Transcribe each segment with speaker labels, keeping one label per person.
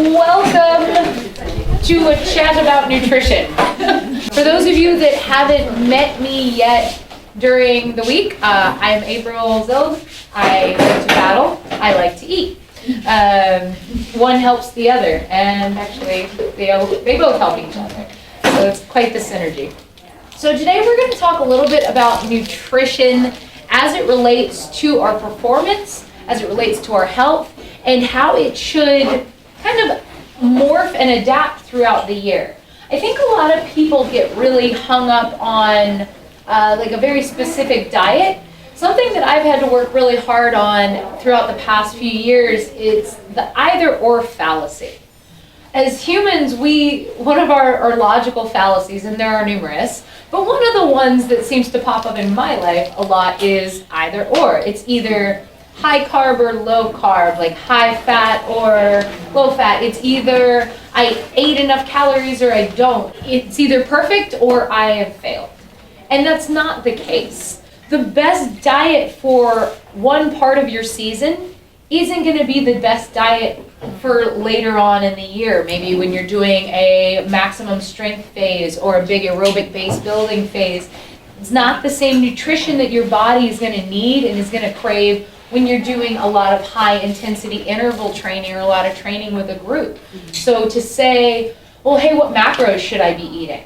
Speaker 1: Welcome to a chat about nutrition. For those of you that haven't met me yet during the week, I'm April Zilg. I like to battle. I like to eat. One helps the other, and actually they both help each other. So it's quite the synergy. So today we're going to talk a little bit about nutrition as it relates to our performance, as it relates to our health, and how it should kind of morph and adapt throughout the year. I think a lot of people get really hung up on like a very specific diet. Something that I've had to work really hard on throughout the past few years is the either or fallacy. As humans, one of our logical fallacies, and there are numerous, but one of the ones that seems to pop up in my life a lot is either or. It's either high carb or low carb, like high fat or low fat. It's either I ate enough calories or I don't. It's either perfect or I have failed. And that's not the case. The best diet for one part of your season isn't going to be the best diet for later on in the year. Maybe when you're doing a maximum strength phase or a big aerobic base building phase. It's not the same nutrition that your body is going to need and is going to crave when you're doing a lot of high intensity interval training or a lot of training with a group. So to say, well, hey, what macros should I be eating?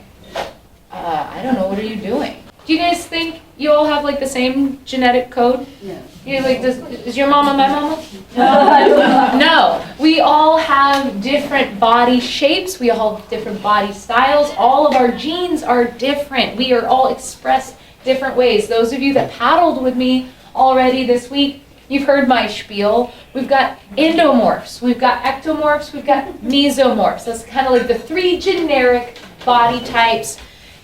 Speaker 1: I don't know, what are you doing? Do you guys think you all have like the same genetic code? Yeah. You like, is your mama my mama? No. We all have different body shapes. We all have different body styles. All of our genes are different. We are all expressed different ways. Those of you that paddled with me already this week, you've heard my spiel. We've got endomorphs, we've got ectomorphs, we've got mesomorphs. That's kind of like the three generic body types.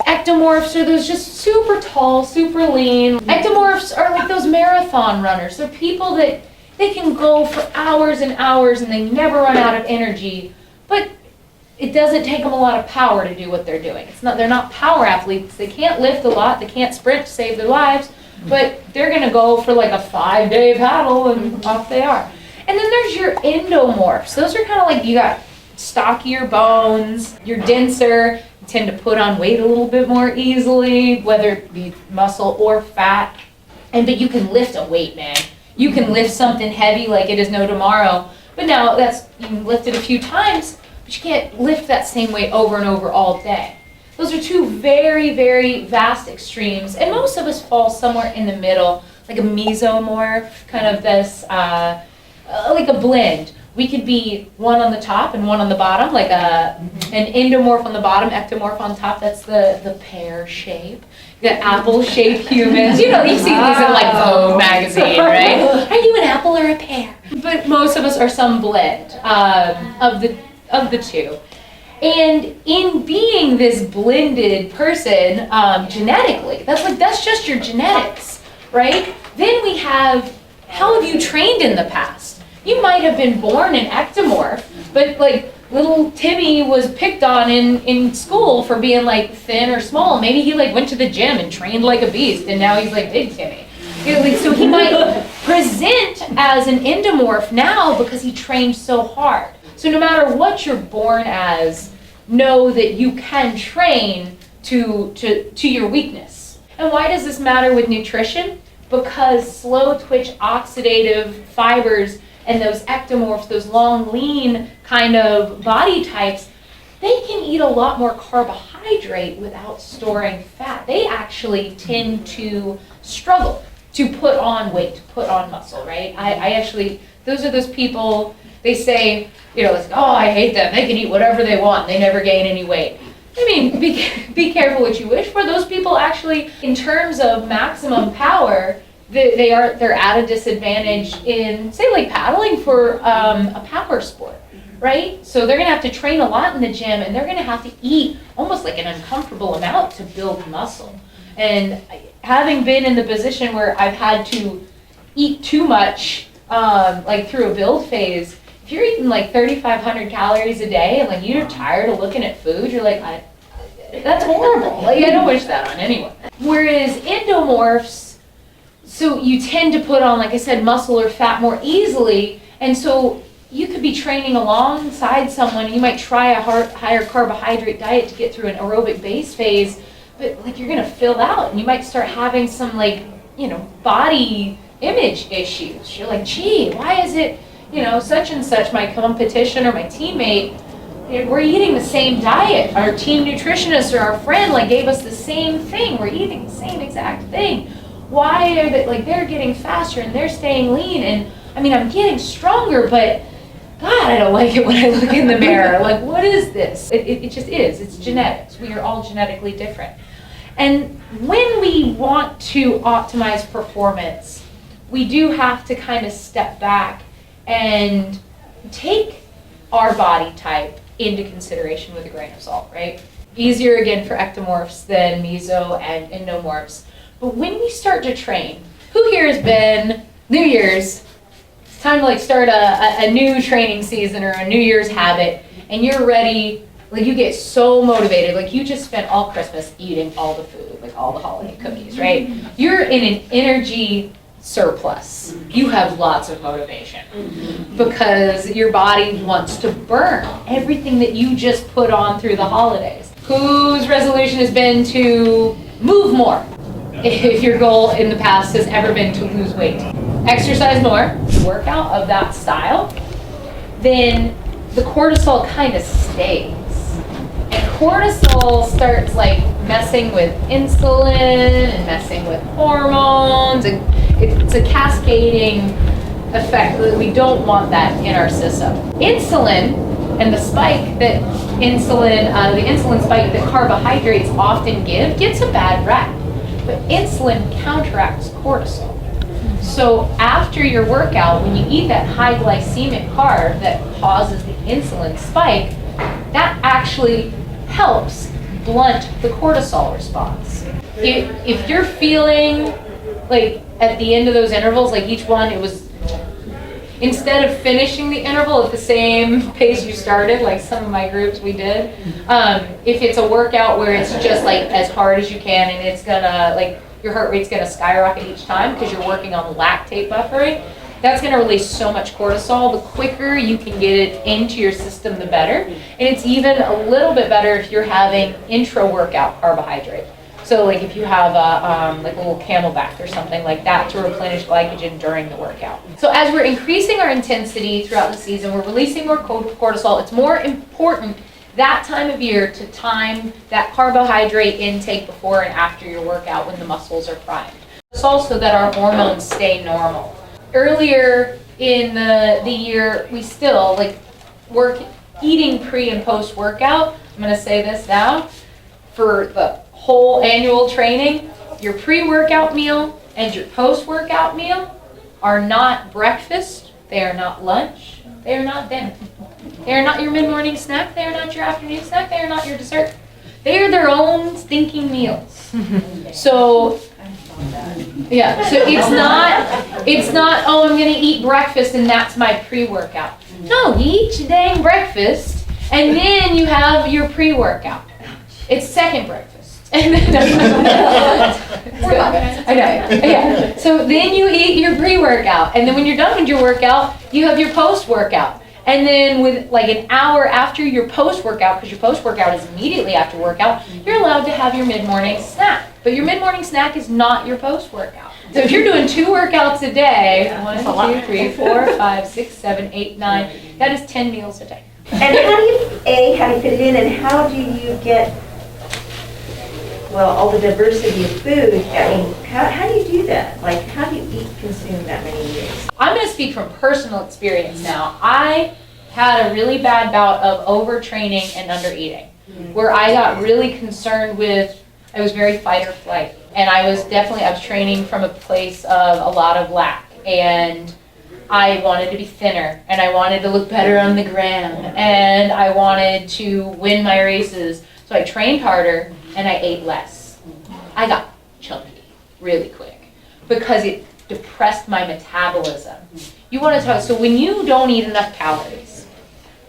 Speaker 1: Ectomorphs are those just super tall, super lean. Ectomorphs are like those marathon runners. They're people that they can go for hours and hours and they never run out of energy, but it doesn't take them a lot of power to do what they're doing. They're not power athletes. They can't lift a lot. They can't sprint to save their lives, but they're going to go for like a 5-day paddle and off they are. And then there's your endomorphs. Those are kind of like, you got stockier bones, you're denser, you tend to put on weight a little bit more easily, whether it be muscle or fat. But you can lift a weight, man. You can lift something heavy like it is no tomorrow. But now you can lift it a few times, but you can't lift that same weight over and over all day. Those are two very, very vast extremes, and most of us fall somewhere in the middle, like a mesomorph, kind of this, like a blend. We could be one on the top and one on the bottom, like an endomorph on the bottom, ectomorph on top. That's the pear shape. You got apple-shaped humans. You know, you see these in like Vogue magazine, right? Are you an apple or a pear? But most of us are some blend of the two. And in being this blended person, genetically, that's just your genetics, right? Then we have, how have you trained in the past? You might have been born an ectomorph, but like little Timmy was picked on in school for being like thin or small. Maybe he like went to the gym and trained like a beast, and now he's like big Timmy. You know, like, so he might present as an endomorph now because he trained so hard. So no matter what you're born as, know that you can train to your weakness. And why does this matter with nutrition? Because slow twitch oxidative fibers and those ectomorphs, those long, lean kind of body types, they can eat a lot more carbohydrate without storing fat. They actually tend to struggle to put on weight, to put on muscle, right? Those are those people, they say, you know, it's, oh, I hate them. They can eat whatever they want. They never gain any weight. I mean, be careful what you wish for. Those people actually, in terms of maximum power, they're at a disadvantage in, say, like paddling for a power sport, right? So they're going to have to train a lot in the gym, and they're going to have to eat almost like an uncomfortable amount to build muscle. And having been in the position where I've had to eat too much, like through a build phase, if you're eating like 3,500 calories a day and like you're tired of looking at food, you're like, that's horrible. Like I don't wish that on anyone. Whereas endomorphs, so you tend to put on, like I said, muscle or fat more easily, and so you could be training alongside someone, and you might try a higher carbohydrate diet to get through an aerobic base phase, but like you're gonna fill out, and you might start having some like, body image issues. You're like, gee, why is it, such and such, my competition or my teammate, we're eating the same diet. Our team nutritionist or our friend like gave us the same thing. We're eating the same exact thing. Why are they, like, they're getting faster and they're staying lean, and I mean, I'm getting stronger, but God, I don't like it when I look in the mirror. Like, what is this? It just is. It's genetics. We are all genetically different. And when we want to optimize performance, we do have to kind of step back and take our body type into consideration with a grain of salt, right? Easier again for ectomorphs than meso and endomorphs. But when we start to train, who here has been New Year's? It's time to like start a new training season or a New Year's habit, and you're ready, like you get so motivated, like you just spent all Christmas eating all the food, like all the holiday cookies, right? You're in an energy surplus. You have lots of motivation because your body wants to burn everything that you just put on through the holidays. Whose resolution has been to move more? If your goal in the past has ever been to lose weight, exercise more, workout of that style, then the cortisol kind of stays. And cortisol starts like messing with insulin and messing with hormones, and it's a cascading effect. We don't want that in our system. Insulin and the spike that the insulin spike that carbohydrates often give gets a bad rap. But insulin counteracts cortisol. So after your workout, when you eat that high glycemic carb that causes the insulin spike, that actually helps blunt the cortisol response. If you're feeling like at the end of those intervals, like each one, it was, instead of finishing the interval at the same pace you started, like some of my groups we did, if it's a workout where it's just like as hard as you can and it's gonna, like your heart rate's gonna skyrocket each time because you're working on lactate buffering, that's gonna release so much cortisol. The quicker you can get it into your system, the better. And it's even a little bit better if you're having intra-workout carbohydrate. So like if you have like a little Camelback or something like that to replenish glycogen during the workout. So as we're increasing our intensity throughout the season, we're releasing more cortisol. It's more important that time of year to time that carbohydrate intake before and after your workout when the muscles are primed. It's also that our hormones stay normal. Earlier in the year, we still like eating pre and post workout. I'm going to say this now for the whole annual training, your pre-workout meal and your post-workout meal are not breakfast, they are not lunch, they are not dinner. They are not your mid-morning snack, they are not your afternoon snack, they are not your dessert. They are their own stinking meals. So, yeah, so it's not, oh, I'm gonna eat breakfast and that's my pre-workout. No, you eat your dang breakfast and then you have your pre-workout. It's second breakfast. I know. Yeah. So then you eat your pre-workout, and then when you're done with your workout, you have your post-workout. And then with like an hour after your post-workout, because your post-workout is immediately after workout, you're allowed to have your mid-morning snack. But your mid-morning snack is not your post-workout. So if you're doing 2 workouts a day, 1, 2, 3, 4, 5, 6, 7, 8, 9, that is 10 meals a day.
Speaker 2: And how do you fit it in, and how do you get, well, all the diversity of food? I mean, how do you do that? Like, how do you consume that many meals?
Speaker 1: I'm going to speak from personal experience now. I had a really bad bout of overtraining and undereating, where I got really concerned with, I was very fight or flight. And I was training from a place of a lot of lack. And I wanted to be thinner, and I wanted to look better on the gram, and I wanted to win my races. So I trained harder, and I ate less. I got chunky really quick because it depressed my metabolism. You want to talk, so when you don't eat enough calories,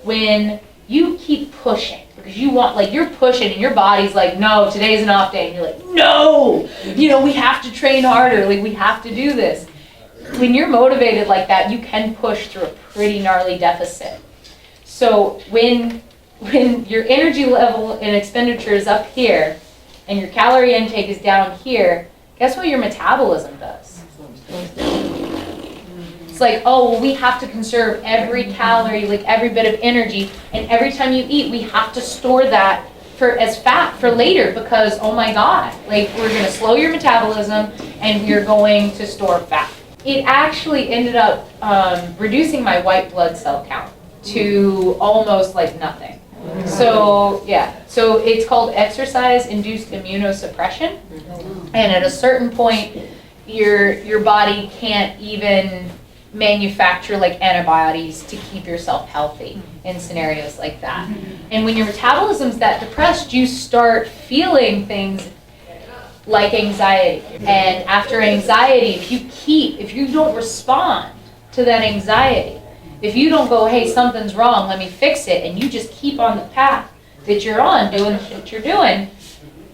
Speaker 1: when you keep pushing, because you want, like you're pushing and your body's like, no, today's an off day, and you're like, no, we have to train harder, like we have to do this. when you're motivated like that, you can push through a pretty gnarly deficit. So when your energy level and expenditure is up here and your calorie intake is down here, guess what your metabolism does? It's like, oh, well, we have to conserve every calorie, like every bit of energy, and every time you eat, we have to store that as fat for later because, oh my God, like we're gonna slow your metabolism and you're going to store fat. It actually ended up reducing my white blood cell count to almost like nothing. So yeah, so it's called exercise-induced immunosuppression, and at a certain point, your body can't even manufacture like antibodies to keep yourself healthy in scenarios like that. And when your metabolism's that depressed, you start feeling things like anxiety. And after anxiety, if you don't respond to that anxiety, if you don't go, hey, something's wrong, let me fix it, and you just keep on the path that you're on, doing what you're doing,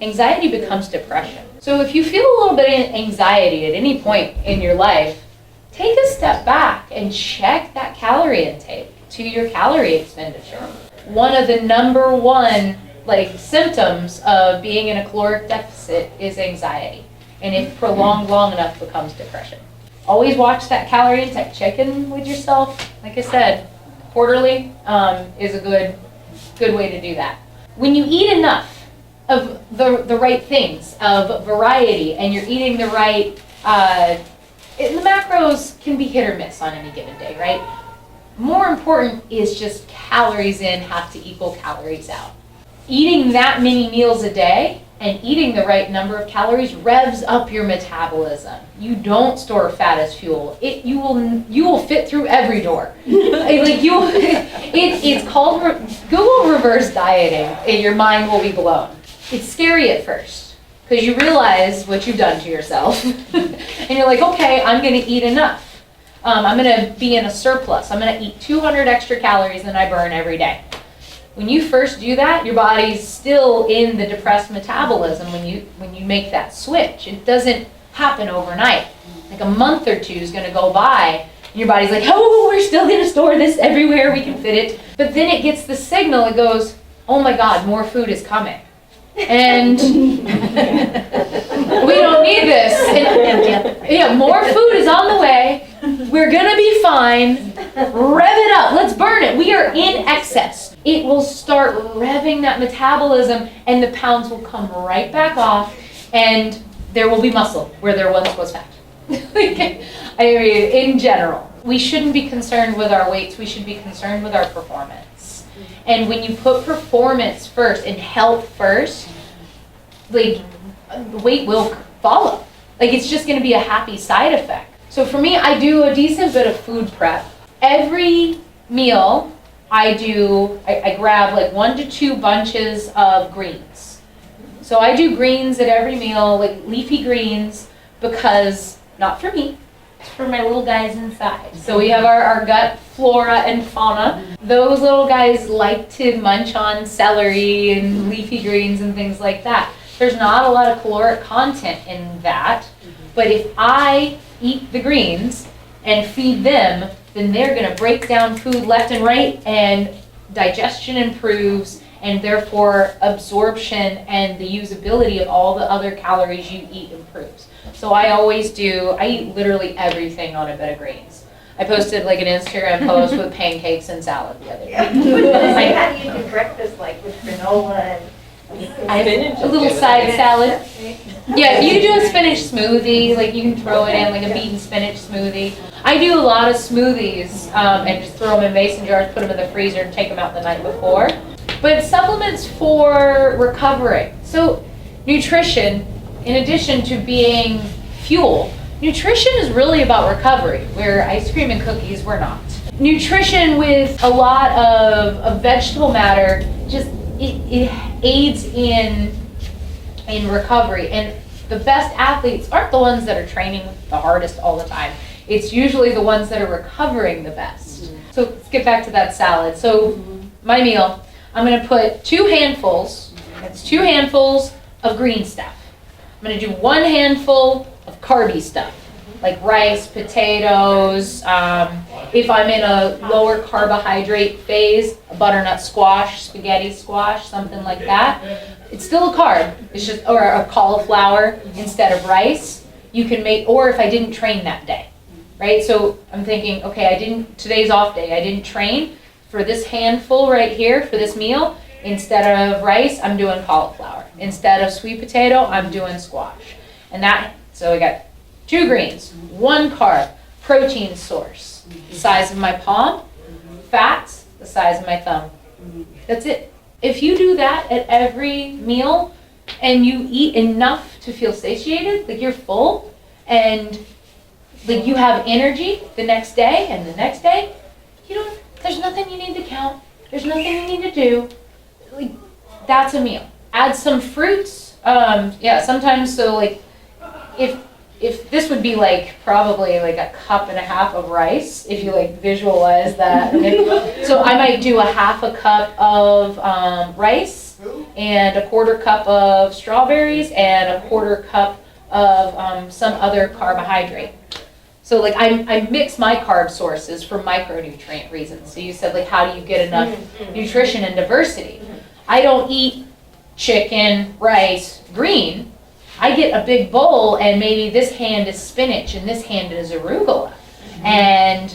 Speaker 1: anxiety becomes depression. So if you feel a little bit of anxiety at any point in your life, take a step back and check that calorie intake to your calorie expenditure. One of the number one symptoms of being in a caloric deficit is anxiety, and if prolonged long enough becomes depression. Always watch that calorie intake. Check in with yourself. Like I said, quarterly is a good way to do that. When you eat enough of the right things, of variety, and you're eating the right, the macros can be hit or miss on any given day, right? More important is just calories in have to equal calories out. Eating that many meals a day and eating the right number of calories revs up your metabolism. You don't store fat as fuel. You will fit through every door. It's called Google reverse dieting, and your mind will be blown. It's scary at first because you realize what you've done to yourself, and you're like, okay, I'm going to eat enough. I'm going to be in a surplus. I'm going to eat 200 extra calories than I burn every day. When you first do that, your body's still in the depressed metabolism when you make that switch. It doesn't happen overnight. Like a month or two is going to go by, and your body's like, oh, we're still going to store this everywhere we can fit it. But then it gets the signal, it goes, oh my God, more food is coming. And we don't need this. And, yeah, more food is on the way. We're going to be fine. Rev it up. Let's burn it. We are in excess. It will start revving that metabolism, and the pounds will come right back off, and there will be muscle where there once was fat. I mean, in general, we shouldn't be concerned with our weights. We should be concerned with our performance. And when you put performance first and health first, the weight will follow. It's just going to be a happy side effect. So for me, I do a decent bit of food prep. Every meal, I grab 1 to 2 bunches of greens. So I do greens at every meal, leafy greens, because not for me, it's for my little guys inside. So we have our gut flora and fauna. Those little guys like to munch on celery and leafy greens and things like that. There's not a lot of caloric content in that, but if I eat the greens and feed them, then they're going to break down food left and right, and digestion improves, and therefore absorption and the usability of all the other calories you eat improves. So I eat literally everything on a bed of greens. I posted an Instagram post with pancakes and salad the other day.
Speaker 2: How do you do breakfast with granola and
Speaker 1: a little side salad? Yeah, you can do a spinach smoothie, you can throw it in a beet and spinach smoothie. I do a lot of smoothies and just throw them in mason jars, put them in the freezer, and take them out the night before. But supplements for recovery. So nutrition, in addition to being fuel, nutrition is really about recovery, where ice cream and cookies were not. Nutrition with a lot of vegetable matter, it aids in recovery. And the best athletes aren't the ones that are training the hardest all the time. It's usually the ones that are recovering the best. So let's get back to that salad. So my meal, I'm going to put 2 handfuls. That's 2 handfuls of green stuff. I'm going to do 1 handful of carby stuff. like rice, potatoes. If I'm in a lower carbohydrate phase, a butternut squash, spaghetti squash, something like that. It's still a carb. It's just, or a cauliflower instead of rice. You can make, or if I didn't train that day, right? So I'm thinking, okay, today's off day. I didn't train for this handful right here for this meal. Instead of rice, I'm doing cauliflower. Instead of sweet potato, I'm doing squash. And so I got 2 greens, 1 carb, protein source, the size of my palm, fats, the size of my thumb. That's it. If you do that at every meal and you eat enough to feel satiated, like you're full, and like you have energy the next day and the next day, there's nothing you need to count. There's nothing you need to do. Like, that's a meal. Add some fruits. Sometimes, so like if this would be like probably like a cup and a half of rice, if you like visualize that. So I might do a half a cup of rice and a quarter cup of strawberries and a quarter cup of some other carbohydrate. So like I mix my carb sources for micronutrient reasons. So you said like how do you get enough nutrition and diversity? I don't eat chicken, rice, green. I get a big bowl and maybe this hand is spinach and this hand is arugula. And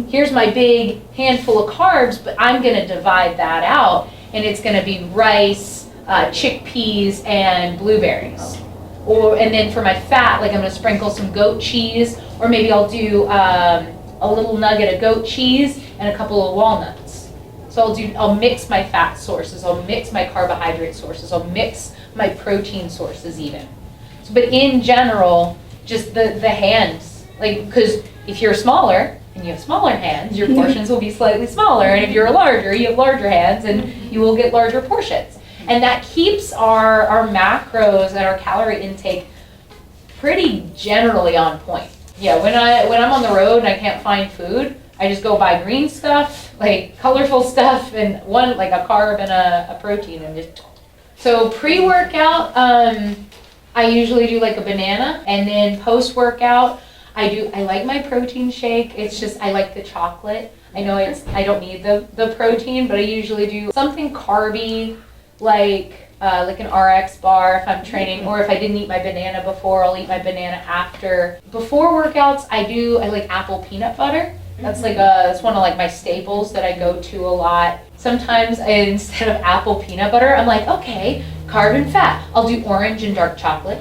Speaker 1: here's my big handful of carbs, but I'm gonna divide that out and it's gonna be rice, chickpeas, and blueberries. And then for my fat, like I'm gonna sprinkle some goat cheese, or maybe I'll do a little nugget of goat cheese and a couple of walnuts. So I'll mix my fat sources, I'll mix my carbohydrate sources, I'll mix my protein sources even. But in general, just the hands, like, because if you're smaller and you have smaller hands, your portions will be slightly smaller, and if you're larger, you have larger hands and you will get larger portions. And that keeps our macros and our calorie intake pretty generally on point. Yeah, when I'm on the road and I can't find food, I just go buy green stuff, like colorful stuff, and one like a carb and a protein, and just. So pre-workout, I usually do like a banana, and then post-workout, I like my protein shake. It's just I like the chocolate. I know I don't need the protein, but I usually do something carby, like an RX bar if I'm training, or if I didn't eat my banana before, I'll eat my banana after. Before workouts, I like apple peanut butter. That's one of like my staples that I go to a lot. Sometimes instead of apple peanut butter, I'm like, okay, carb and fat. I'll do orange and dark chocolate.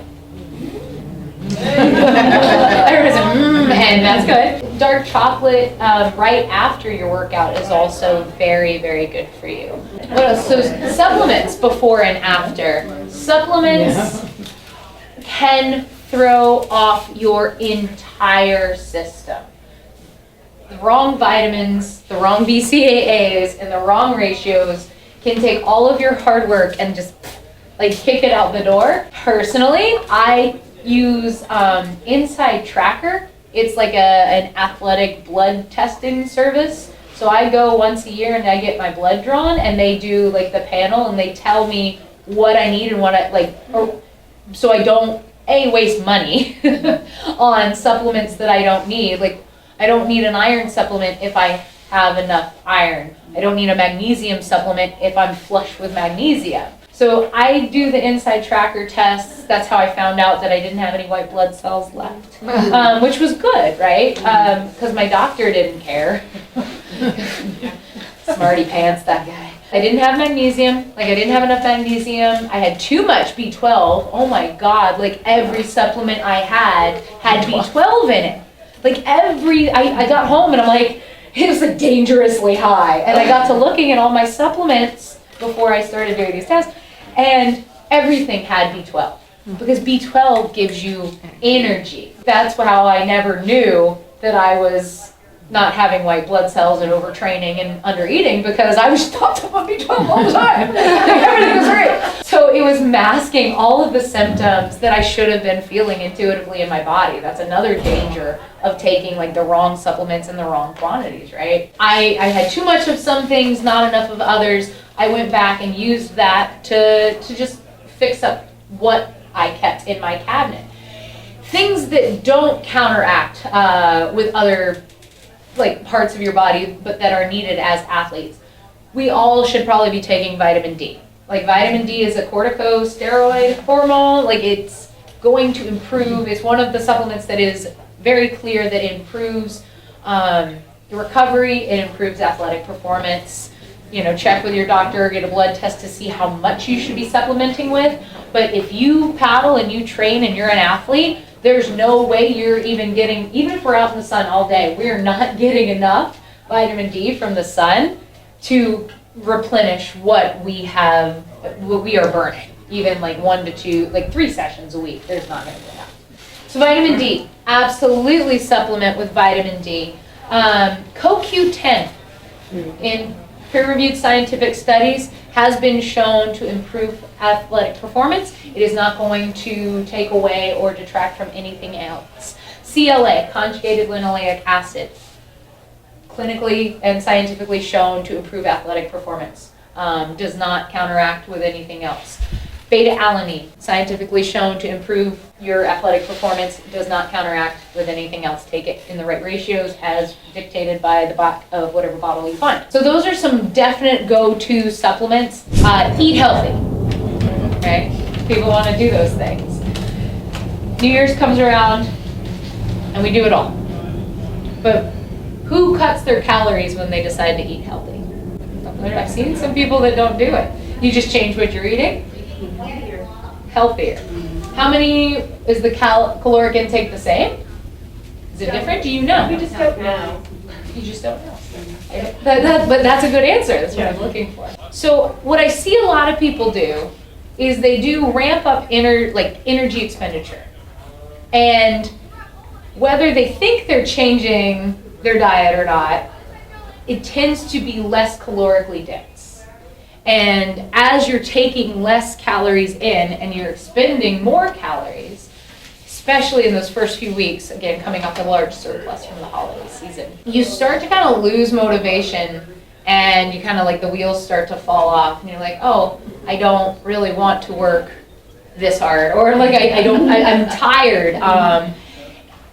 Speaker 1: Everybody's like, and that's good. Dark chocolate right after your workout is also very, very good for you. What else? So supplements before and after. Supplements can throw off your entire system. The wrong vitamins, the wrong BCAAs, and the wrong ratios can take all of your hard work and just like kick it out the door. Personally, I use Inside Tracker. It's like an athletic blood testing service. So I go once a year and I get my blood drawn, and they do like the panel, and they tell me what I need and what I like, so I don't waste money on supplements that I don't need. Like, I don't need an iron supplement if I have enough iron. I don't need a magnesium supplement if I'm flush with magnesium. So I do the Inside Tracker tests. That's how I found out that I didn't have any white blood cells left, which was good, right? Because my doctor didn't care. Smarty pants, that guy. I didn't have magnesium. Like, I didn't have enough magnesium. I had too much B12. Oh my God, like every supplement I had B12 in it. Like I got home and I'm like, it was like dangerously high. And I got to looking at all my supplements before I started doing these tests, and everything had B12. Because B12 gives you energy. That's how I never knew that I was not having white blood cells and overtraining and undereating, because I was topped up on B12 all the time. Everything was great. So it was masking all of the symptoms that I should have been feeling intuitively in my body. That's another danger of taking like the wrong supplements in the wrong quantities, right? I had too much of some things, not enough of others. I went back and used that to just fix up what I kept in my cabinet. things that don't counteract with other like parts of your body, but that are needed as athletes. We all should probably be taking vitamin D. Like vitamin D is a corticosteroid hormone. Like it's going to improve. It's one of the supplements that is very clear that it improves the recovery. It improves athletic performance. You know, check with your doctor, get a blood test to see how much you should be supplementing with. But if you paddle and you train and you're an athlete, there's no way you're even getting, even if we're out in the sun all day, we're not getting enough vitamin D from the sun to replenish what we are burning. Even like 1 to 2, like 3 sessions a week, there's not going to be enough. So vitamin D, absolutely supplement with vitamin D. CoQ10 in peer-reviewed scientific studies has been shown to improve athletic performance. It is not going to take away or detract from anything else. CLA, conjugated linoleic acid, clinically and scientifically shown to improve athletic performance. Does not counteract with anything else. Beta-alanine, scientifically shown to improve your athletic performance, does not counteract with anything else. Take it in the right ratios as dictated by the back of whatever bottle you find. So those are some definite go-to supplements. Eat healthy, okay? People want to do those things. New Year's comes around and we do it all. But who cuts their calories when they decide to eat healthy? I've seen some people that don't do it. You just change what you're eating. Healthier. How many, is the caloric intake the same? Is it different? Do you know?
Speaker 2: We just don't know.
Speaker 1: You just don't know. But that's a good answer. That's what I'm looking for. So what I see a lot of people do is they do ramp up energy expenditure. And whether they think they're changing their diet or not, it tends to be less calorically dense. And as you're taking less calories in and you're expending more calories, especially in those first few weeks, again, coming off a large surplus from the holiday season, you start to kind of lose motivation and you kind of like the wheels start to fall off and you're like, oh, I don't really want to work this hard, or like I'm tired.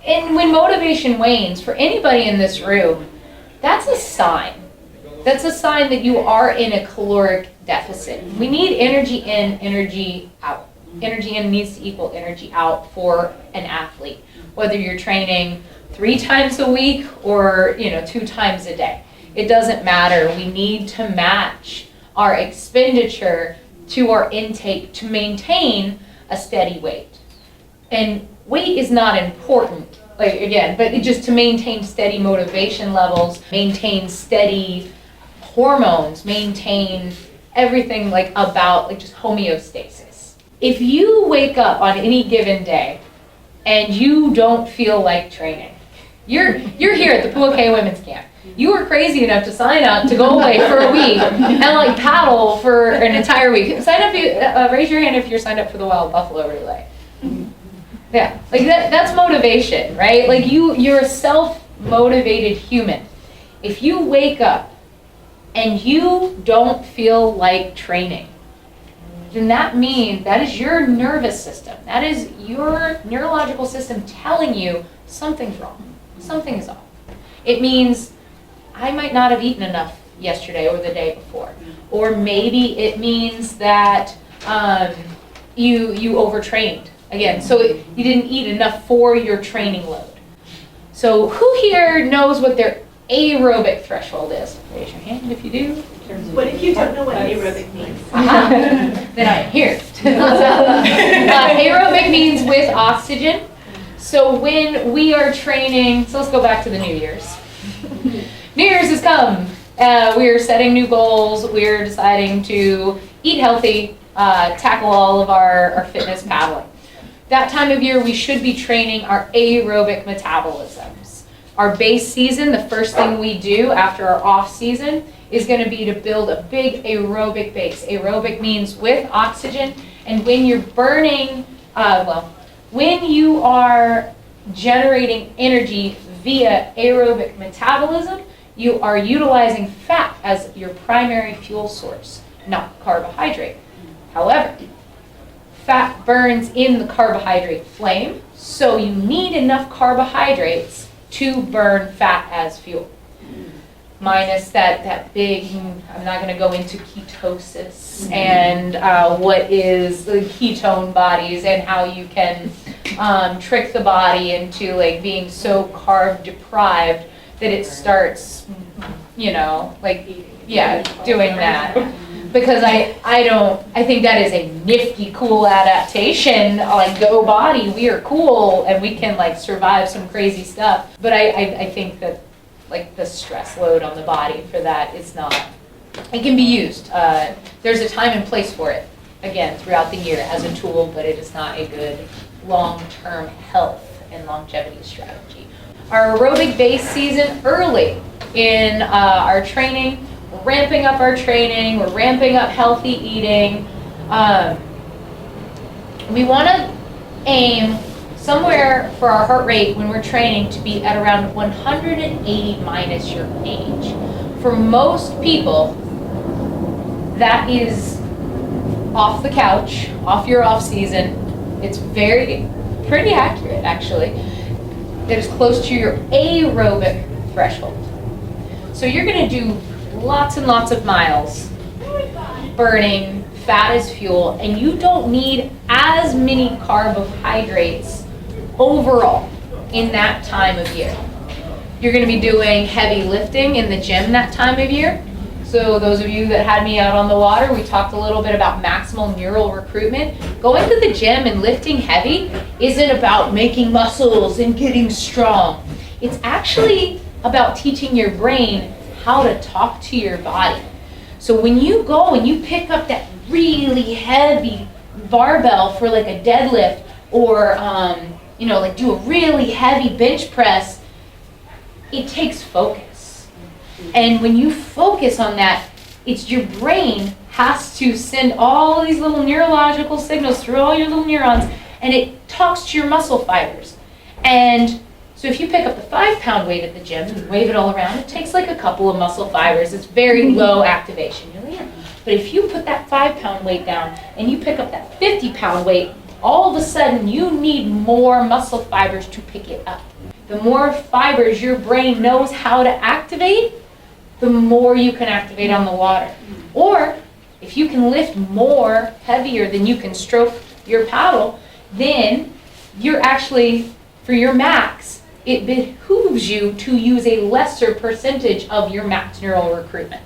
Speaker 1: And when motivation wanes, for anybody in this room, that's a sign. That's a sign that you are in a caloric deficit. We need energy in, energy out. Energy in needs to equal energy out for an athlete, whether you're training 3 times a week or 2 times a day. It doesn't matter. We need to match our expenditure to our intake to maintain a steady weight. And weight is not important, but just to maintain steady motivation levels, maintain steady hormones, maintain everything about just homeostasis. If you wake up on any given day and you don't feel like training, you're here at the Puakea Women's Camp. You were crazy enough to sign up to go away for a week and paddle for an entire week. Sign up. Raise your hand if you're signed up for the Wild Buffalo Relay. Yeah, that's motivation, right? You're a self-motivated human. If you wake up and you don't feel like training, then that is your nervous system. That is your neurological system telling you something's wrong. Something is off. It means I might not have eaten enough yesterday or the day before. Or maybe it means that you overtrained. Again, so you didn't eat enough for your training load. So who here knows what their aerobic threshold is? Raise your hand if you do.
Speaker 2: What if you don't know what aerobic means?
Speaker 1: Then I am here. Aerobic means with oxygen. So when we are training, so let's go back to the New Year's. New Year's has come. We're setting new goals. We're deciding to eat healthy, tackle all of our fitness paddling. That time of year, we should be training our aerobic metabolisms. Our base season, the first thing we do after our off season is going to be to build a big aerobic base. Aerobic means with oxygen, and when you're burning, when you are generating energy via aerobic metabolism, you are utilizing fat as your primary fuel source, not carbohydrate. However, fat burns in the carbohydrate flame, so you need enough carbohydrates to burn fat as fuel. Minus that big, I'm not going to go into ketosis and what is the ketone bodies and how you can trick the body into like being so carb deprived that it starts, you know, like, yeah, doing that. Because I think that is a nifty, cool adaptation. Like, go body, we are cool and we can like survive some crazy stuff. But I think that like the stress load on the body for that is not, it can be used. There's a time and place for it, again, throughout the year as a tool, but it is not a good long-term health and longevity strategy. Our aerobic base season early in our training, we're ramping up our training, we're ramping up healthy eating. We want to aim somewhere for our heart rate when we're training to be at around 180 minus your age. For most people, that is off the couch, off your off season. It's pretty accurate actually. That is close to your aerobic threshold. So you're going to do lots and lots of miles burning fat as fuel, and you don't need as many carbohydrates overall in that time of year. You're going to be doing heavy lifting in the gym that time of year. So those of you that had me out on the water, we talked a little bit about maximal neural recruitment. Going to the gym and lifting heavy isn't about making muscles and getting strong. It's actually about teaching your brain how to talk to your body. So when you go and you pick up that really heavy barbell for like a deadlift or like do a really heavy bench press, it takes focus. And when you focus on that, it's your brain has to send all these little neurological signals through all your little neurons, and it talks to your muscle fibers. And so if you pick up the 5-pound weight at the gym and wave it all around, it takes like a couple of muscle fibers. It's very low activation. But if you put that 5-pound weight down and you pick up that 50-pound weight, all of a sudden you need more muscle fibers to pick it up. The more fibers your brain knows how to activate, the more you can activate on the water. Or if you can lift more heavier than you can stroke your paddle, then you're actually, for your max, it behooves you to use a lesser percentage of your max neural recruitment.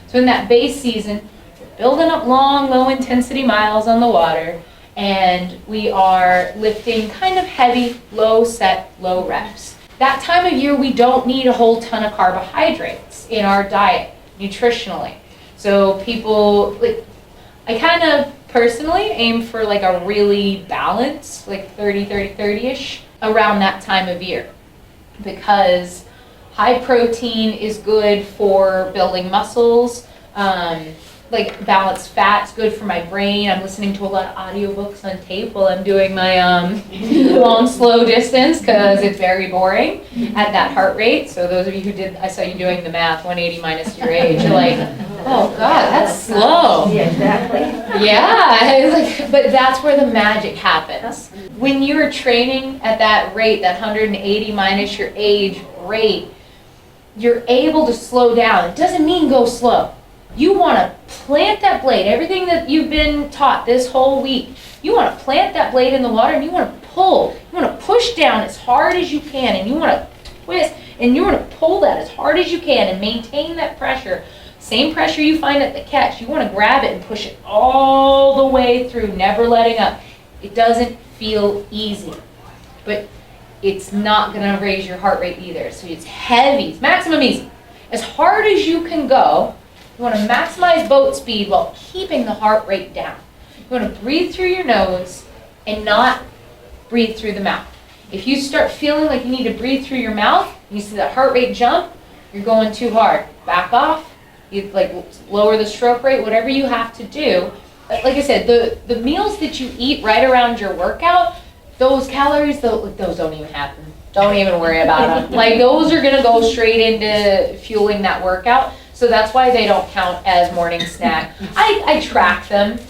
Speaker 1: So in that base season, we're building up long, low intensity miles on the water, and we are lifting kind of heavy, low set, low reps. That time of year, we don't need a whole ton of carbohydrates in our diet, nutritionally. So people, like, I kind of personally aim for like a really balanced, like 30-30-30-ish around that time of year. Because high protein is good for building muscles, like balanced fat's good for my brain. I'm listening to a lot of audiobooks on tape while I'm doing my long, slow distance because it's very boring at that heart rate. So those of you who did, I saw you doing the math, 180 minus your age, you're like, oh God, that's slow.
Speaker 2: Yeah, exactly.
Speaker 1: Yeah, but that's where the magic happens. When you're training at that rate, that 180 minus your age rate, you're able to slow down. It doesn't mean go slow. You want to plant that blade, everything that you've been taught this whole week, you want to plant that blade in the water and you want to pull. You want to push down as hard as you can, and you want to twist, and you want to pull that as hard as you can and maintain that pressure. Same pressure you find at the catch. You want to grab it and push it all the way through, never letting up. It doesn't feel easy, but it's not going to raise your heart rate either. So it's heavy, it's maximum easy. As hard as you can go. You want to maximize boat speed while keeping the heart rate down. You want to breathe through your nose and not breathe through the mouth. If you start feeling like you need to breathe through your mouth, you see that heart rate jump, you're going too hard. Back off, you like lower the stroke rate, whatever you have to do. Like I said, the meals that you eat right around your workout, those calories, those don't even happen. Don't even worry about them. Like those are gonna go straight into fueling that workout. So that's why they don't count as morning snack. I track them,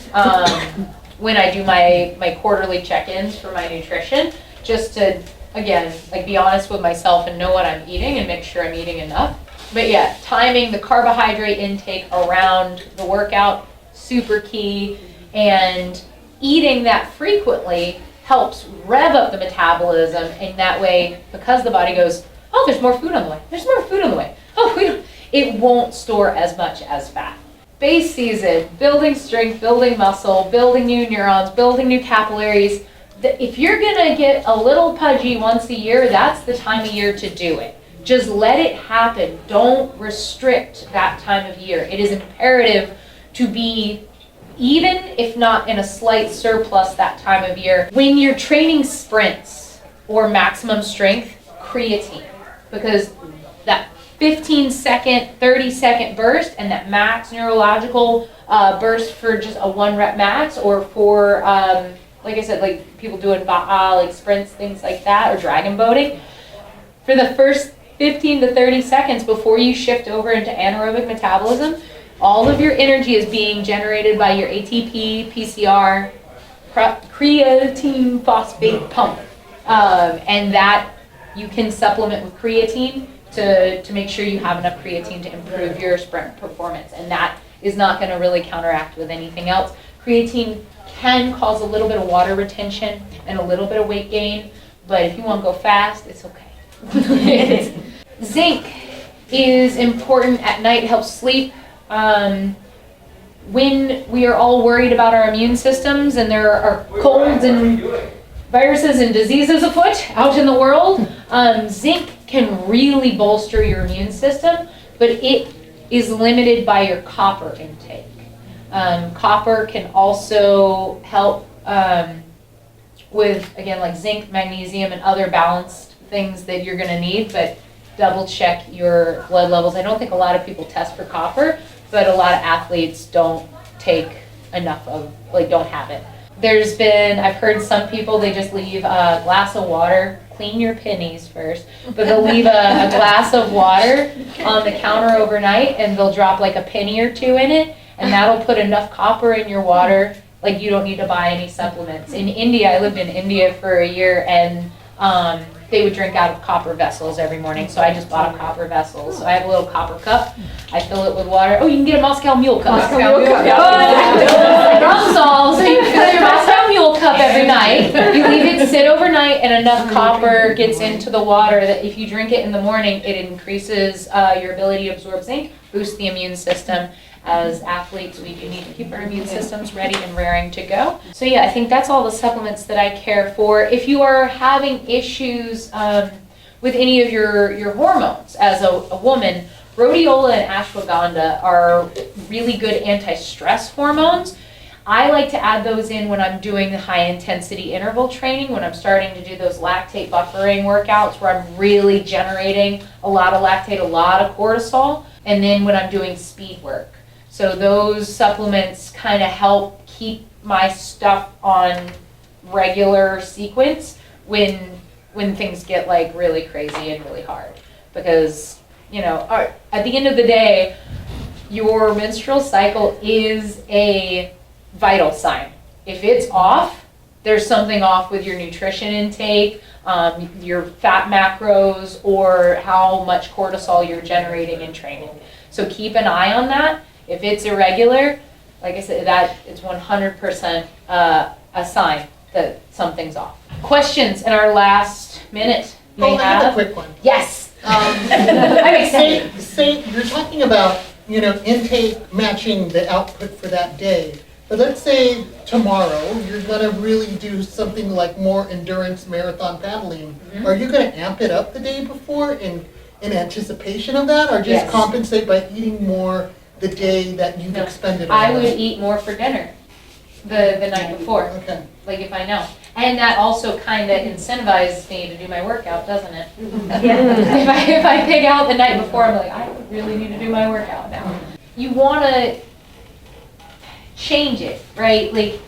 Speaker 1: when I do my quarterly check-ins for my nutrition, just to, again, like be honest with myself and know what I'm eating and make sure I'm eating enough. But yeah, timing the carbohydrate intake around the workout, super key, and eating that frequently helps rev up the metabolism, and that way, because the body goes, oh, there's more food on the way, there's more food on the way, oh, it won't store as much as fat. Base season, building strength, building muscle, building new neurons, building new capillaries. If you're gonna get a little pudgy once a year, that's the time of year to do it. Just let it happen. Don't restrict that time of year. It is imperative to be, even if not in a slight surplus that time of year. When you're training sprints or maximum strength, creatine, because that 15-second, 30-second burst and that max neurological burst for just a 1 rep max, or for, like I said, like people doing like sprints, things like that, or dragon boating, for the first 15 to 30 seconds before you shift over into anaerobic metabolism, all of your energy is being generated by your ATP, PCR, creatine phosphate pump. And that you can supplement with creatine to make sure you have enough creatine to improve your sprint performance. And that is not going to really counteract with anything else. Creatine can cause a little bit of water retention and a little bit of weight gain, but if you want to go fast, it's okay. Zinc is important at night, helps sleep. When we are all worried about our immune systems and there are colds and viruses and diseases afoot out in the world, zinc can really bolster your immune system, but it is limited by your copper intake. Copper can also help with, again, like zinc, magnesium, and other balanced things that you're going to need, but double check your blood levels. I don't think a lot of people test for copper, but a lot of athletes don't take enough of, like, don't have it. I've heard some people, they just leave a glass of water, clean your pennies first, but they'll leave a glass of water on the counter overnight, and they'll drop like a penny or two in it, and that'll put enough copper in your water, like you don't need to buy any supplements. In India, I lived in India for a year, and they would drink out of copper vessels every morning, so I just bought a copper vessel. So I have a little copper cup. I fill it with water. Oh, you can get a Moscow Mule cup.
Speaker 2: Mule cup.
Speaker 1: Problem solved. So you fill your Moscow Mule cup every night. You leave it sit overnight, and enough copper gets into the water that if you drink it in the morning, it increases your ability to absorb zinc, boosts the immune system. As athletes, we do need to keep our immune systems ready and raring to go. So yeah, I think that's all the supplements that I care for. If you are having issues with any of your hormones as a woman, rhodiola and ashwagandha are really good anti-stress hormones. I like to add those in when I'm doing the high intensity interval training, when I'm starting to do those lactate buffering workouts where I'm really generating a lot of lactate, a lot of cortisol, and then when I'm doing speed work. So those supplements kind of help keep my stuff on regular sequence when things get like really crazy and really hard. Because, you know, at the end of the day, your menstrual cycle is a vital sign. If it's off, there's something off with your nutrition intake, your fat macros, or how much cortisol you're generating in training. So keep an eye on that. If it's irregular, like I said, that is 100% a sign that something's off. Questions in our last minute?
Speaker 3: I have a quick one.
Speaker 1: Yes. I'm excited.
Speaker 3: Say you're talking about, you know, intake matching the output for that day. But let's say tomorrow you're going to really do something like more endurance marathon paddling. Mm-hmm. Are you going to amp it up the day before in anticipation of that, or just compensate by eating more the day that you've expended on
Speaker 1: I would eat more for dinner the night before.
Speaker 3: Okay.
Speaker 1: Like if I know. And that also kind of incentivizes me to do my workout, doesn't it?
Speaker 2: Yeah.
Speaker 1: If I pig out the night before, I'm like, I really need to do my workout now. You want to change it, right? Like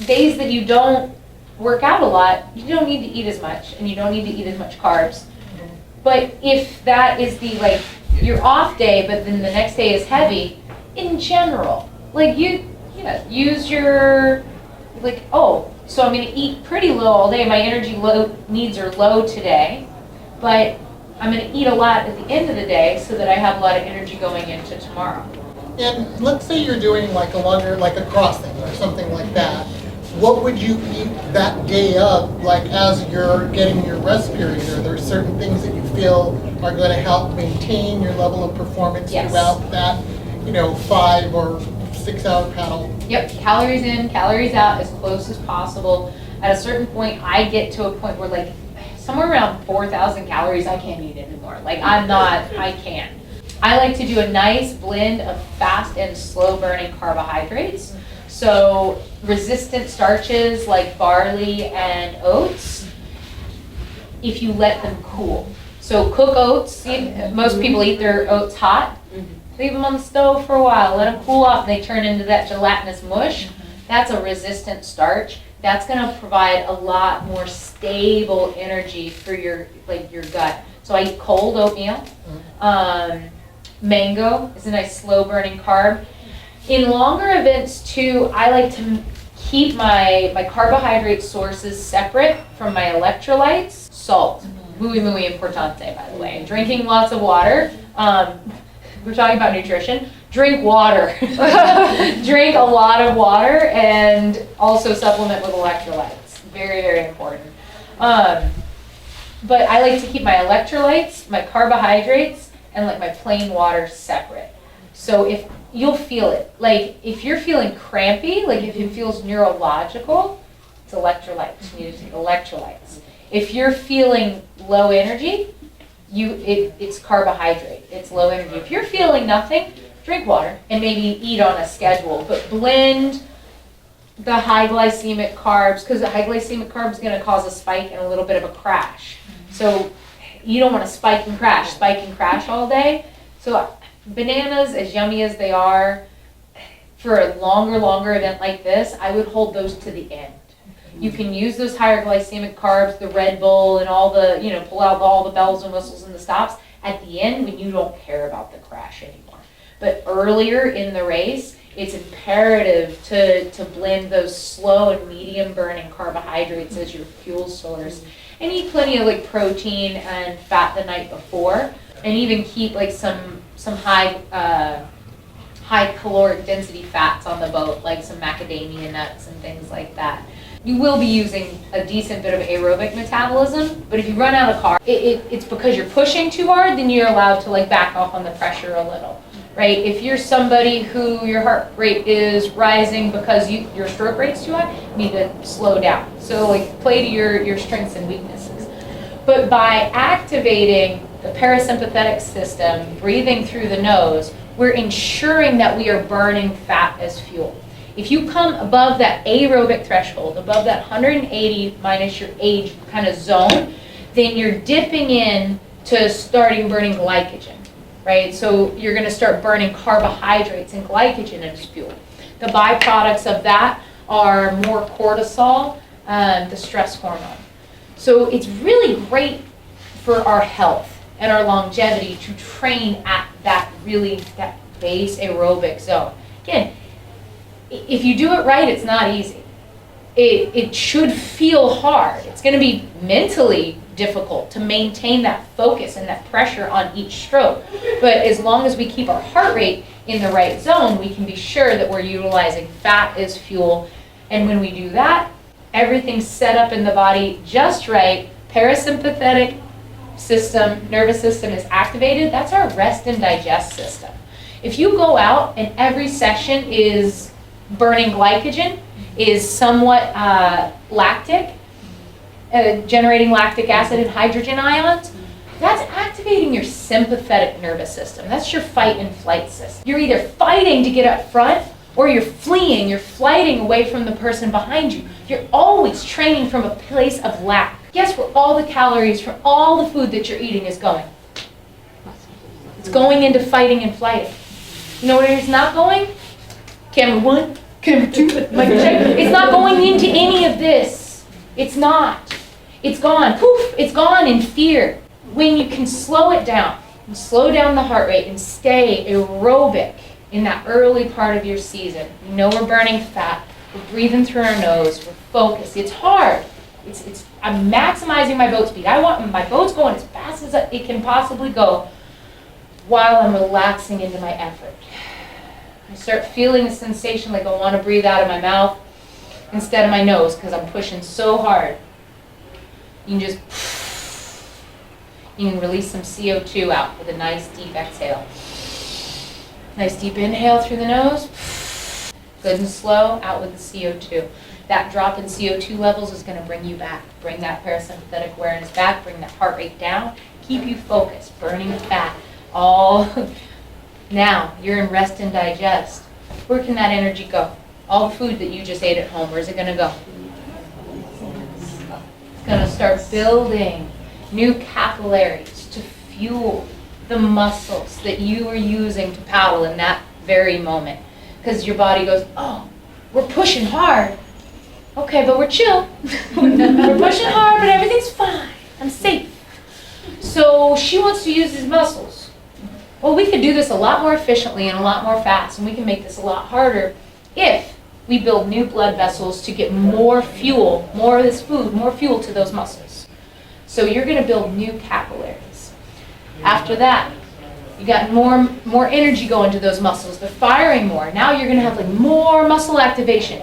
Speaker 1: days that you don't work out a lot, you don't need to eat as much, and you don't need to eat as much carbs. But if that is the, like, your off day, but then the next day is heavy, in general, like use your like, oh, so I'm gonna eat pretty low all day, my energy needs are low today, but I'm gonna eat a lot at the end of the day so that I have a lot of energy going into tomorrow.
Speaker 3: And let's say you're doing like a longer, like a crossing or something like that. What would you eat that day of, like as you're getting your rest period? Are there certain things that you feel are going to help maintain your level of performance
Speaker 1: Yes.
Speaker 3: throughout that, 5 or 6 hour paddle?
Speaker 1: Yep, calories in, calories out as close as possible. At a certain point, I get to a point where like somewhere around 4,000 calories I can't eat anymore. Like I can't. I like to do a nice blend of fast and slow burning carbohydrates. So resistant starches like barley and oats, if you let them cool. So cook oats, most people eat their oats hot. Leave them on the stove for a while, let them cool off, and they turn into that gelatinous mush. That's a resistant starch. That's gonna provide a lot more stable energy for your gut. So I eat cold oatmeal. Mango is a nice slow burning carb. In longer events too, I like to keep my carbohydrate sources separate from my electrolytes. Salt, muy importante, by the way. Drinking lots of water. We're talking about nutrition. Drink water. Drink a lot of water and also supplement with electrolytes. Very, very important. But I like to keep my electrolytes, my carbohydrates, and like my plain water separate. So if you'll feel it, like if you're feeling crampy, like if it feels neurological, it's electrolytes. You need to take electrolytes. If you're feeling low energy, it's carbohydrate. It's low energy. If you're feeling nothing, drink water and maybe eat on a schedule, but blend the high glycemic carbs, because the high glycemic carbs is going to cause a spike and a little bit of a crash. So you don't want to spike and crash all day. So bananas, as yummy as they are, for a longer event like this, I would hold those to the end. You can use those higher glycemic carbs, the Red Bull and all the, pull out all the bells and whistles and the stops at the end when you don't care about the crash anymore. But earlier in the race, it's imperative to blend those slow and medium burning carbohydrates as your fuel source, and eat plenty of like protein and fat the night before, and even keep like some high caloric density fats on the boat, like some macadamia nuts and things like that. You will be using a decent bit of aerobic metabolism, but if you run out of carb, it's because you're pushing too hard, then you're allowed to like back off on the pressure a little, right? If you're somebody who your heart rate is rising because your stroke rate's too high, you need to slow down. So like play to your strengths and weaknesses. But by activating the parasympathetic system, breathing through the nose, we're ensuring that we are burning fat as fuel. If you come above that aerobic threshold, above that 180 minus your age kind of zone, then you're dipping in to starting burning glycogen, right? So you're going to start burning carbohydrates and glycogen as fuel. The byproducts of that are more cortisol, the stress hormone. So it's really great for our health and our longevity to train at that base aerobic zone. Again, if you do it right, it's not easy. It should feel hard. It's going to be mentally difficult to maintain that focus and that pressure on each stroke. But as long as we keep our heart rate in the right zone, we can be sure that we're utilizing fat as fuel. And when we do that, everything's set up in the body just right. Parasympathetic system, nervous system is activated. That's our rest and digest system. If you go out and every session is burning glycogen, is somewhat lactic, generating lactic acid and hydrogen ions, that's activating your sympathetic nervous system. That's your fight and flight system. You're either fighting to get up front or you're fleeing, you're flighting away from the person behind you. You're always training from a place of lack. Guess where all the calories from all the food that you're eating is going? It's going into fighting and flighting. You know where it's not going? Camera 1, camera 2, it's not going into any of this. It's not. It's gone. Poof, it's gone in fear. When you can slow it down, and slow down the heart rate and stay aerobic in that early part of your season. You know we're burning fat. We're breathing through our nose. We're focused. It's hard. I'm maximizing my boat speed. I want my boat's going as fast as it can possibly go while I'm relaxing into my effort. I start feeling a sensation like I want to breathe out of my mouth instead of my nose because I'm pushing so hard. You can release some CO2 out with a nice deep exhale. Nice deep inhale through the nose. Good and slow, out with the CO2. That drop in CO2 levels is going to bring you back. Bring that parasympathetic awareness back, bring that heart rate down, keep you focused, burning fat. Now, you're in rest and digest. Where can that energy go? All the food that you just ate at home, where's it going to go? It's going to start building new capillaries to fuel the muscles that you are using to paddle in that very moment. Because your body goes, oh, we're pushing hard. Okay, but we're chill. We're pushing hard, but everything's fine. I'm safe. So she wants to use these muscles. Well, we could do this a lot more efficiently and a lot more fast, and we can make this a lot harder if we build new blood vessels to get more fuel, more of this food, more fuel to those muscles. So you're going to build new capillaries. After that, you got more energy going to those muscles. They're firing more. Now you're going to have like more muscle activation.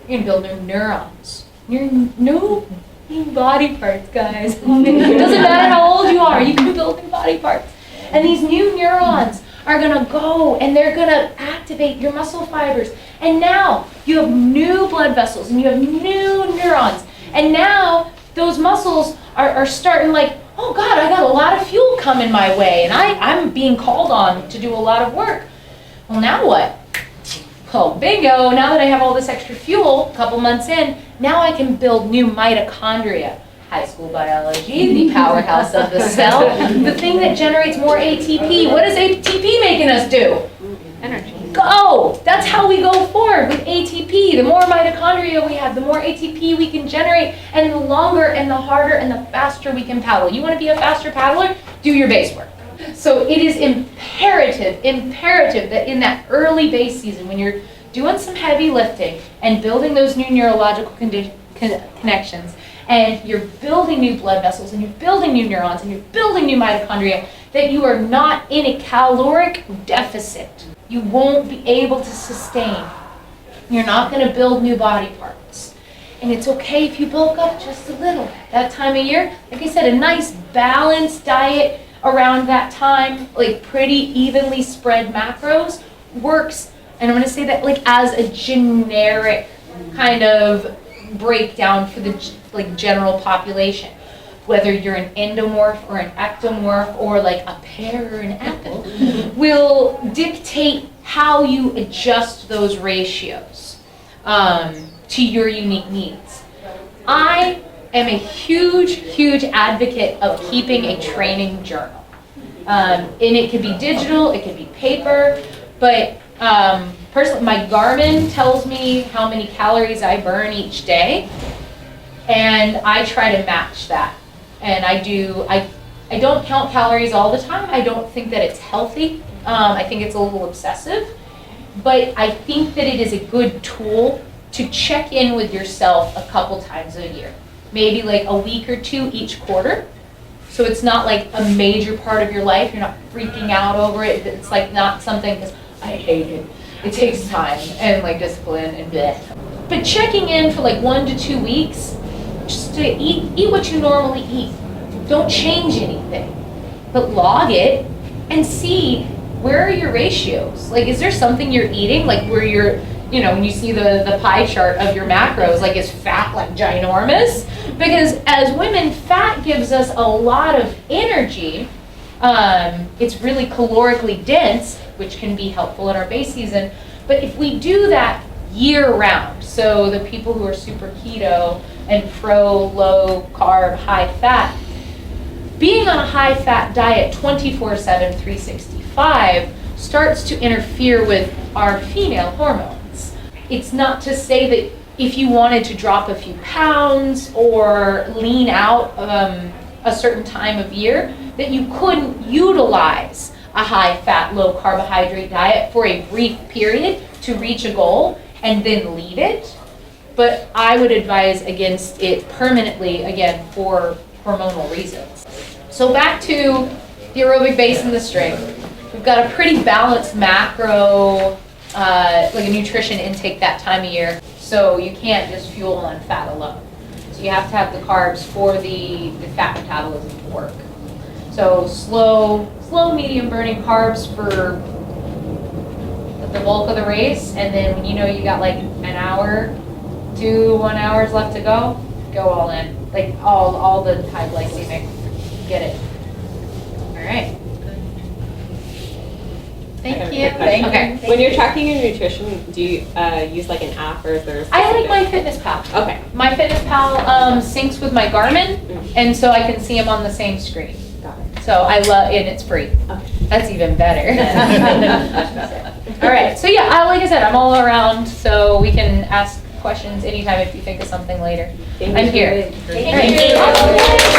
Speaker 1: You're going to build new neurons. New body parts, guys. It doesn't matter how old you are. You can build new body parts. And these new neurons are going to go and they're going to activate your muscle fibers. And now you have new blood vessels and you have new neurons. And now those muscles are starting like, oh God, I got a lot of fuel coming my way and I'm being called on to do a lot of work. Well, now what? Oh, bingo, now that I have all this extra fuel, a couple months in, now I can build new mitochondria. High school biology, the powerhouse of the cell, the thing that generates more ATP. What is ATP making us do?
Speaker 4: Energy.
Speaker 1: Go! That's how we go forward with ATP. The more mitochondria we have, the more ATP we can generate, and the longer and the harder and the faster we can paddle. You want to be a faster paddler? Do your base work. So it is imperative that in that early base season, when you're doing some heavy lifting and building those new neurological connections, and you're building new blood vessels, and you're building new neurons, and you're building new mitochondria, that you are not in a caloric deficit. You won't be able to sustain. You're not going to build new body parts. And it's okay if you bulk up just a little. That time of year, like I said, a nice balanced diet around that time, like pretty evenly spread macros, works. And I'm going to say that like as a generic kind of breakdown for the like general population. Whether you're an endomorph or an ectomorph or like a pear or an apple, will dictate how you adjust those ratios to your unique needs. I am a huge advocate of keeping a training journal. And it could be digital, it could be paper, but personally, my Garmin tells me how many calories I burn each day, and I try to match that. And I don't count calories all the time. I don't think that it's healthy. I think it's a little obsessive. But I think that it is a good tool to check in with yourself a couple times a year. Maybe like a week or two each quarter. So it's not like a major part of your life. You're not freaking out over it. It's like not something, because I hate it. It takes time and like discipline and bleh. But checking in for like 1 to 2 weeks, just to eat what you normally eat. Don't change anything, but log it and see where are your ratios. Like, is there something you're eating, like where you're, you know, when you see the pie chart of your macros, like is fat like ginormous? Because as women, fat gives us a lot of energy. It's really calorically dense, which can be helpful in our base season. But if we do that year round, so the people who are super keto and pro low carb, high fat, being on a high fat diet 24/7, 365 starts to interfere with our female hormones. It's not to say that if you wanted to drop a few pounds or lean out a certain time of year, that you couldn't utilize a high fat, low carbohydrate diet for a brief period to reach a goal and then leave it. but I would advise against it permanently, again, for hormonal reasons. So back to the aerobic base and the strength. We've got a pretty balanced macro, like a nutrition intake that time of year. So you can't just fuel on fat alone. So you have to have the carbs for the fat metabolism to work. So slow, medium burning carbs for the bulk of the race, and then when you know you got like an hour to 1 hours left to go all in. Like all the high glycemic, get it. All right. Thank you. Okay.
Speaker 4: When you're tracking your nutrition, do you use like an app or is there a
Speaker 1: I like
Speaker 4: specific-
Speaker 1: MyFitnessPal.
Speaker 4: Okay.
Speaker 1: MyFitnessPal syncs with my Garmin, and so I can see them on the same screen.
Speaker 4: Got it.
Speaker 1: So I love, and it's free.
Speaker 4: Okay.
Speaker 1: That's even better. All right, so yeah, like I said, I'm all around, so we can ask questions anytime if you think of something later.
Speaker 4: Thank
Speaker 1: I'm
Speaker 4: you.
Speaker 1: here.
Speaker 2: Thank you.
Speaker 1: All right.